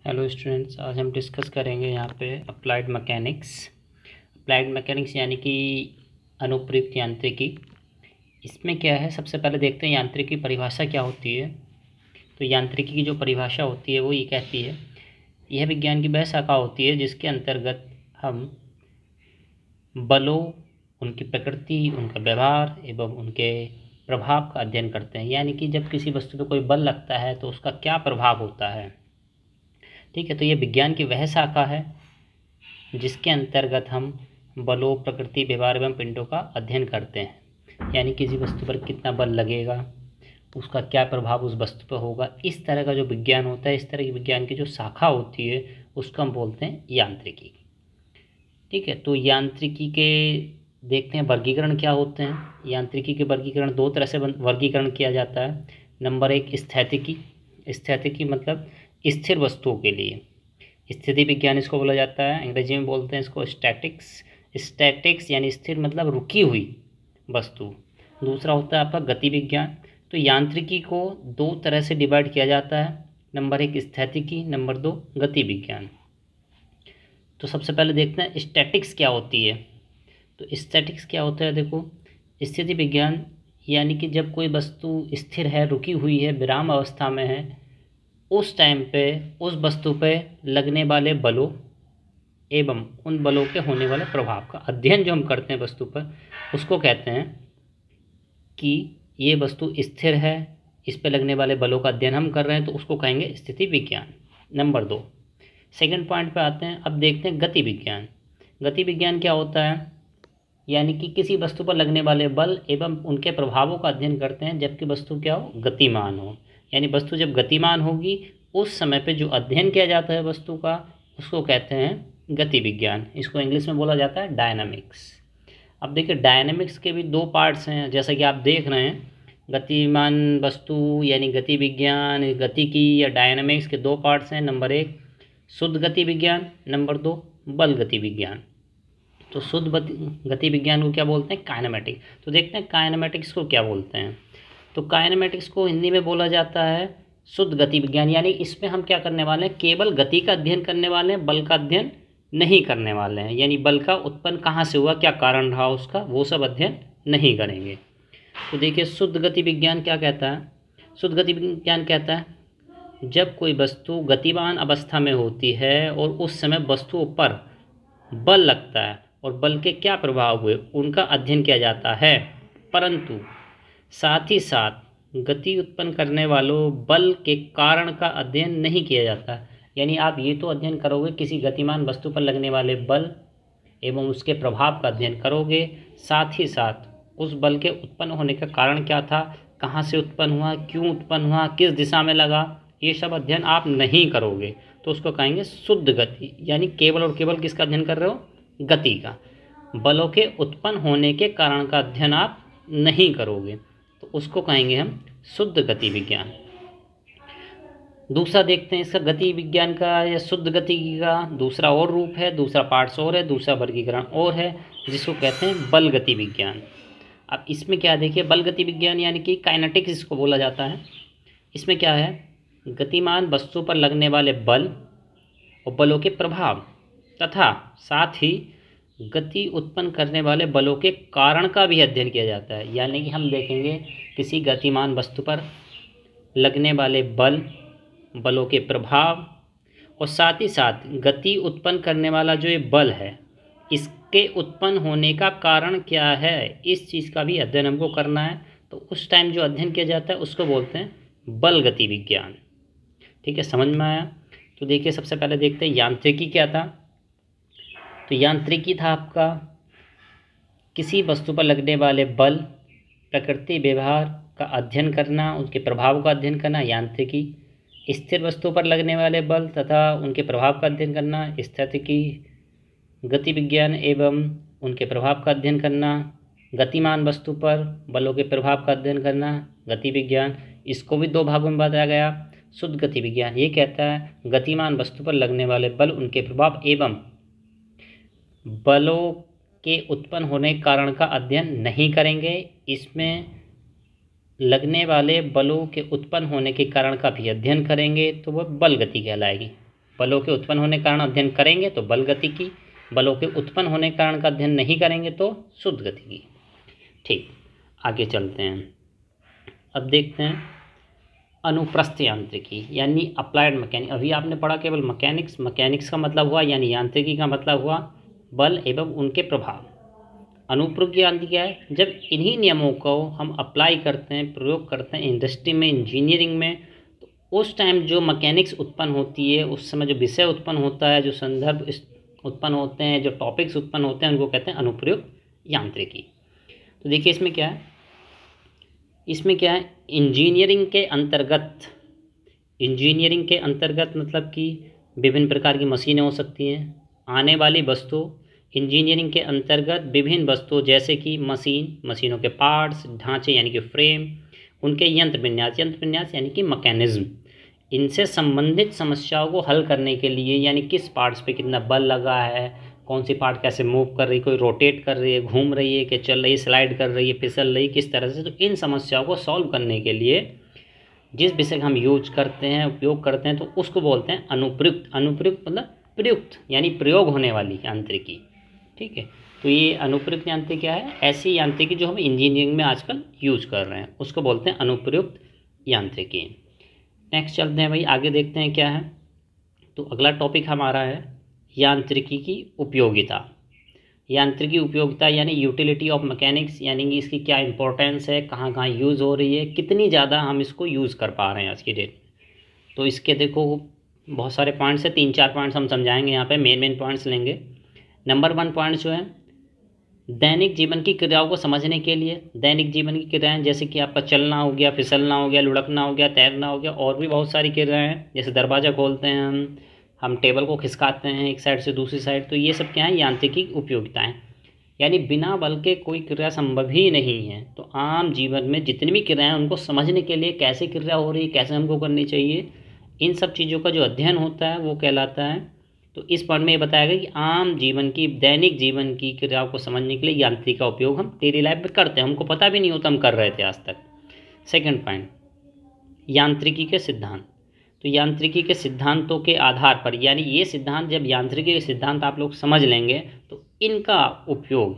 Hello students, आज हम discuss करेंगे यहाँ पे अप्लाइड मैकेनिक्स यानी कि अनुप्रयुक्त यांत्रिकी। इसमें क्या है, सबसे पहले देखते हैं यांत्रिकी की परिभाषा क्या होती है। तो यांत्रिकी की जो परिभाषा होती है वो ये कहती है, यह विज्ञान की वह शाखा होती है जिसके अंतर्गत हम बलों, उनकी प्रकृति, उनका व्यवहार एवं उनके प्रभाव का अध्ययन करते हैं। यानी कि जब किसी वस्तु पर कोई बल लगता है तो उसका क्या प्रभाव होता है। ठीक है, तो ये विज्ञान की वह शाखा है जिसके अंतर्गत हम बलों, प्रकृति, व्यवहार एवं पिंडों का अध्ययन करते हैं। यानी किसी वस्तु पर कितना बल लगेगा, उसका क्या प्रभाव उस वस्तु पर होगा, इस तरह का जो विज्ञान होता है, इस तरह की विज्ञान की जो शाखा होती है उसको हम बोलते हैं यांत्रिकी। ठीक है, तो यांत्रिकी के देखते हैं वर्गीकरण क्या होते हैं। यांत्रिकी के वर्गीकरण दो तरह से वर्गीकरण किया जाता है। नंबर एक, स्थैतिकी मतलब स्थिर वस्तुओं के लिए स्थिति विज्ञान इसको बोला जाता है। अंग्रेजी में बोलते हैं इसको स्टैटिक्स यानी स्थिर मतलब रुकी हुई वस्तु। दूसरा होता है आपका गति विज्ञान। तो यांत्रिकी को दो तरह से डिवाइड किया जाता है। नंबर एक स्थैतिकी, नंबर दो गति विज्ञान। तो सबसे पहले देखते हैं स्टैटिक्स क्या होती है। तो स्टैटिक्स क्या होता है, देखो, स्थिति विज्ञान यानी कि जब कोई वस्तु स्थिर है, रुकी हुई है, विराम अवस्था में है, उस टाइम पे उस वस्तु पे लगने वाले बलों एवं उन बलों के होने वाले प्रभाव का अध्ययन जो हम करते हैं वस्तु पर, उसको कहते हैं कि ये वस्तु स्थिर है, इस पे लगने वाले बलों का अध्ययन हम कर रहे हैं, तो उसको कहेंगे स्थिति विज्ञान। नंबर दो, सेकंड पॉइंट पे आते हैं। अब देखते हैं गति विज्ञान। गति विज्ञान क्या होता है, यानी कि किसी वस्तु पर लगने वाले बल एवं उनके प्रभावों का अध्ययन करते हैं जबकि वस्तु क्या हो, गतिमान हो। यानी वस्तु जब गतिमान होगी उस समय पे जो अध्ययन किया जाता है वस्तु का, उसको कहते हैं गति विज्ञान। इसको इंग्लिश में बोला जाता है डायनामिक्स। अब देखिए, डायनामिक्स के भी दो पार्ट्स हैं, जैसा कि आप देख रहे हैं। गतिमान वस्तु यानी गति विज्ञान, गतिकी या डायनामिक्स के दो पार्ट्स हैं। नंबर एक शुद्ध गति विज्ञान, नंबर दो बल गति विज्ञान। तो शुद्ध गति विज्ञान को क्या बोलते हैं, काइनेमेटिक। तो देखते हैं काइनेमेटिक्स को क्या बोलते हैं। तो काइनेमेटिक्स को हिंदी में बोला जाता है शुद्ध गति विज्ञान। यानी इसमें हम क्या करने वाले हैं, केवल गति का अध्ययन करने वाले हैं, बल का अध्ययन नहीं करने वाले हैं। यानी बल का उत्पन्न कहाँ से हुआ, क्या कारण रहा उसका, वो सब अध्ययन नहीं करेंगे। तो देखिए, शुद्ध गति विज्ञान क्या कहता है। शुद्ध गति विज्ञान कहता है जब कोई वस्तु गतिमान अवस्था में होती है और उस समय वस्तुओं पर बल लगता है और बल के क्या प्रभाव हुए उनका अध्ययन किया जाता है, परंतु साथ ही साथ गति उत्पन्न करने वालों बल के कारण का अध्ययन नहीं किया जाता। यानी आप ये तो अध्ययन करोगे, किसी गतिमान वस्तु पर लगने वाले बल एवं उसके प्रभाव का अध्ययन करोगे, साथ ही साथ उस बल के उत्पन्न होने का कारण क्या था, कहाँ से उत्पन्न हुआ, क्यों उत्पन्न हुआ, किस दिशा में लगा, ये सब अध्ययन आप नहीं करोगे। तो उसको कहेंगे शुद्ध गति। यानी केवल और केवल किसका अध्ययन कर रहे हो, गति का। बलों के उत्पन्न होने के कारण का अध्ययन आप नहीं करोगे, तो उसको कहेंगे हम शुद्ध गति विज्ञान। दूसरा देखते हैं इसका गति विज्ञान का या शुद्ध गति का दूसरा और रूप है, दूसरा पार्ट्स और है, दूसरा वर्गीकरण और है, जिसको कहते हैं बल गति विज्ञान। अब इसमें क्या देखिए, बल गति विज्ञान यानी कि काइनेटिक्स इसको बोला जाता है। इसमें क्या है, गतिमान वस्तु पर लगने वाले बल और बलों के प्रभाव तथा साथ ही गति उत्पन्न करने वाले बलों के कारण का भी अध्ययन किया जाता है। यानी कि हम देखेंगे किसी गतिमान वस्तु पर लगने वाले बलों के प्रभाव और साथ ही साथ गति उत्पन्न करने वाला जो ये बल है, इसके उत्पन्न होने का कारण क्या है, इस चीज़ का भी अध्ययन हमको करना है। तो उस टाइम जो अध्ययन किया जाता है उसको बोलते हैं बल गति विज्ञान। ठीक है, समझ में आया। तो देखिए, सबसे पहले देखते हैं यांत्रिकी क्या था। तो यांत्रिकी था आपका किसी वस्तु पर लगने वाले बल, प्रकृति, व्यवहार का अध्ययन करना, उनके प्रभाव का अध्ययन करना, यांत्रिकी। स्थिर वस्तु पर लगने वाले बल तथा उनके प्रभाव का अध्ययन करना, स्थैतिकी। गति विज्ञान एवं उनके प्रभाव का अध्ययन करना, गतिमान वस्तु पर बलों के प्रभाव का अध्ययन करना, गति विज्ञान। इसको भी दो भागों में बांटा गया। शुद्ध गति विज्ञान ये कहता है गतिमान वस्तु पर लगने वाले बल, उनके प्रभाव एवं बलों के उत्पन्न होने के कारण का अध्ययन नहीं करेंगे। इसमें लगने वाले बलों के उत्पन्न होने के कारण का भी अध्ययन करेंगे, तो वह बल गति कहलाएगी। बलों के उत्पन्न होने के कारण अध्ययन करेंगे तो बल गतिकी, बलों के उत्पन्न होने के कारण का अध्ययन नहीं करेंगे तो शुद्ध गतिकी। ठीक, आगे चलते हैं। अब देखते हैं अनुप्रस्थ यांत्रिकी यानी अप्लाइड मैकेनिक। अभी आपने पढ़ा केवल मैकेनिक्स, मैकेनिक्स का मतलब हुआ यानी यांत्रिकी का मतलब हुआ बल एवं उनके प्रभाव। अनुप्रयुक्त यांत्रिकी क्या है? जब इन्हीं नियमों को हम अप्लाई करते हैं, प्रयोग करते हैं इंडस्ट्री में, इंजीनियरिंग में, तो उस टाइम जो मैकेनिक्स उत्पन्न होती है, उस समय जो विषय उत्पन्न होता है, जो संदर्भ उत्पन्न होते हैं, जो टॉपिक्स उत्पन्न होते हैं, उनको कहते हैं अनुप्रयुक्त यांत्रिकी। तो देखिए इसमें क्या है, इंजीनियरिंग के अंतर्गत मतलब कि विभिन्न प्रकार की मशीनें हो सकती हैं। आने वाली वस्तु इंजीनियरिंग के अंतर्गत विभिन्न वस्तुओं जैसे कि मशीनों के पार्ट्स, ढांचे यानी कि फ्रेम, उनके यंत्र विन्यास यानी कि मैकेनिज्म, इनसे संबंधित समस्याओं को हल करने के लिए, यानी किस पार्ट्स पे कितना बल लगा है, कौन सी पार्ट कैसे मूव कर रही है, कोई रोटेट कर रही है, घूम रही है कि चल रही है, स्लाइड कर रही है, फिसल रही है, किस तरह से, तो इन समस्याओं को सॉल्व करने के लिए जिस विषय का हम यूज करते हैं, उपयोग करते हैं, तो उसको बोलते हैं अनुप्रयुक्त। अनुप्रयुक्त मतलब प्रयुक्त यानी प्रयोग होने वाली यांत्रिकी। ठीक है, तो ये अनुप्रयुक्त यांत्रिकी क्या है? ऐसी यांत्रिकी जो हम इंजीनियरिंग में आजकल यूज कर रहे हैं, उसको बोलते हैं अनुप्रयुक्त यांत्रिकी। नेक्स्ट चलते हैं भाई, आगे देखते हैं क्या है। तो अगला टॉपिक हमारा है यांत्रिकी की उपयोगिता। यांत्रिकी उपयोगिता यानी यूटिलिटी ऑफ मैकेनिक्स, यानी कि इसकी क्या इंपॉर्टेंस है, कहाँ कहाँ यूज़ हो रही है, कितनी ज़्यादा हम इसको यूज़ कर पा रहे हैं आज की डेट में। तो इसके देखो बहुत सारे पॉइंट्स है, 3-4 पॉइंट्स हम समझाएंगे यहाँ पे, मेन पॉइंट्स लेंगे। नंबर 1 पॉइंट जो है दैनिक जीवन की क्रियाओं को समझने के लिए। दैनिक जीवन की क्रियाएं जैसे कि आपका चलना हो गया, फिसलना हो गया, लुढ़कना हो गया, तैरना हो गया, और भी बहुत सारी क्रियाएं हैं, जैसे दरवाज़ा खोलते हैं हम टेबल को खिसकाते हैं एक साइड से दूसरी साइड। तो ये सब क्या है? यांत्रिकी उपयोगिताएं। यानी बिना बल के कोई क्रिया संभव ही नहीं है। तो आम जीवन में जितनी भी क्रियाएं, उनको समझने के लिए कैसे क्रिया हो रही है, कैसे हमको करनी चाहिए, इन सब चीज़ों का जो अध्ययन होता है वो कहलाता है। तो इस पॉइंट में ये बताया गया कि आम जीवन की, दैनिक जीवन की क्रियाओं को समझने के लिए यांत्रिकी का उपयोग हम डेली लाइफ में करते हैं, हमको पता भी नहीं होता हम कर रहे थे आज तक। सेकंड पॉइंट, यांत्रिकी के सिद्धांत। तो यांत्रिकी के सिद्धांतों के आधार पर, यानी ये सिद्धांत, जब यांत्रिकी के सिद्धांत आप लोग समझ लेंगे तो इनका उपयोग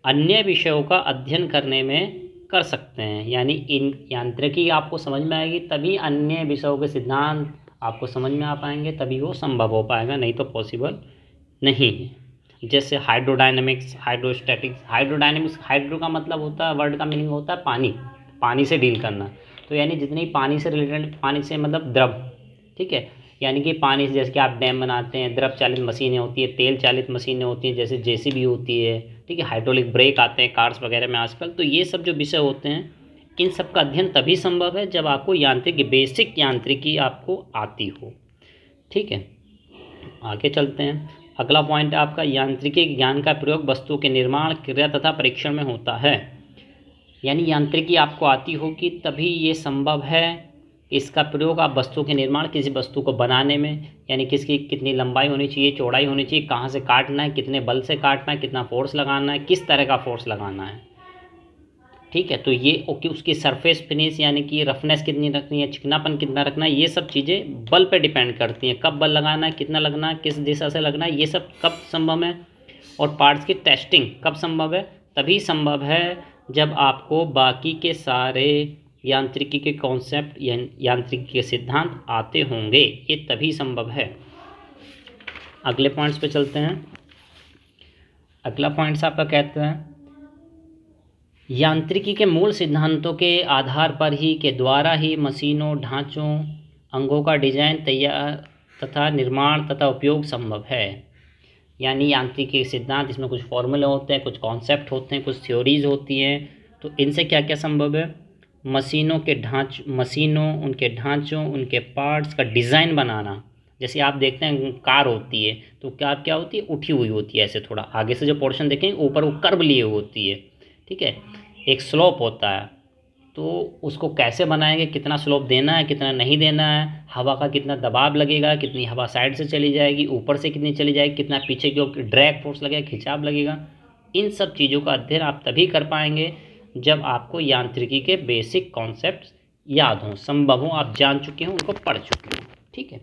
अन्य विषयों का अध्ययन करने में कर सकते हैं। यानी इन यांत्रिकी आपको समझ में आएगी तभी अन्य विषयों के सिद्धांत आपको समझ में आ पाएंगे, तभी वो संभव हो पाएगा, नहीं तो पॉसिबल नहीं है। जैसे हाइड्रोडायनेमिक्स, हाइड्रोस्टैटिक्स। हाइड्रोडायनेमिक्स, हाइड्रो का मतलब होता है, वर्ड का मीनिंग होता है पानी, पानी से डील करना। तो यानी जितनी पानी से रिलेटेड, पानी से मतलब द्रव, ठीक है, यानी कि पानी से, जैसे कि आप डैम बनाते हैं, द्रव चालित मशीनें होती है, तेल चालित मशीनें होती हैं, जैसे जेसीबी होती है, ठीक है, हाइड्रोलिक ब्रेक आते हैं कार्स वगैरह में आजकल। तो ये सब जो विषय होते हैं, इन सब का अध्ययन तभी संभव है जब आपको यांत्रिकी, बेसिक यांत्रिकी आपको आती हो। ठीक है, आगे चलते हैं। अगला पॉइंट आपका, यांत्रिकी ज्ञान का प्रयोग वस्तु के निर्माण, क्रिया तथा परीक्षण में होता है। यानी यांत्रिकी आपको आती होगी तभी ये संभव है, इसका प्रयोग आप वस्तु के निर्माण, किसी वस्तु को बनाने में, यानी किसकी कितनी लंबाई होनी चाहिए, चौड़ाई होनी चाहिए, कहाँ से काटना है, कितने बल से काटना है, कितना फोर्स लगाना है, किस तरह का फोर्स लगाना है। ठीक है, तो ये ओके, उसकी सरफेस फिनिश यानी कि रफनेस कितनी रखनी है, चिकनापन कितना रखना है, ये सब चीज़ें बल पे डिपेंड करती हैं। कब बल लगाना है, कितना लगना है, किस दिशा से लगना है, ये सब कब संभव है। और पार्ट्स की टेस्टिंग कब संभव है? तभी संभव है जब आपको बाकी के सारे यांत्रिकी के कॉन्सेप्ट, यांत्रिकी के सिद्धांत आते होंगे, ये तभी संभव है। अगले पॉइंट्स पे चलते हैं। अगला पॉइंट्स आपका कहता है, यांत्रिकी के मूल सिद्धांतों के आधार पर ही, के द्वारा ही मशीनों, ढांचों, अंगों का डिजाइन, तैयार तथा निर्माण तथा उपयोग संभव है। यानी यांत्रिकी के सिद्धांत, इसमें कुछ फॉर्मूले होते हैं, कुछ कॉन्सेप्ट होते हैं, कुछ थ्योरीज होती हैं। तो इनसे क्या क्या संभव है? मशीनों, उनके ढांचों, उनके पार्ट्स का डिज़ाइन बनाना। जैसे आप देखते हैं कार होती है, तो कार क्या होती है? उठी हुई होती है, ऐसे थोड़ा आगे से जो पोर्शन देखेंगे ऊपर वो कर्व लिए होती है, ठीक है, एक स्लोप होता है। तो उसको कैसे बनाएंगे, कितना स्लोप देना है, कितना नहीं देना है, हवा का कितना दबाव लगेगा, कितनी हवा साइड से चली जाएगी, ऊपर से कितनी चली जाएगी, कितना पीछे की ओर ड्रैग फोर्स लगेगा, खिंचाव लगेगा। इन सब चीज़ों का अध्ययन आप तभी कर पाएंगे जब आपको यांत्रिकी के बेसिक कॉन्सेप्ट्स याद हों, संभव हों, आप जान चुके हों, उनको पढ़ चुके हों। ठीक है,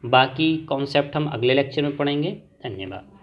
बाकी कॉन्सेप्ट हम अगले लेक्चर में पढ़ेंगे। धन्यवाद।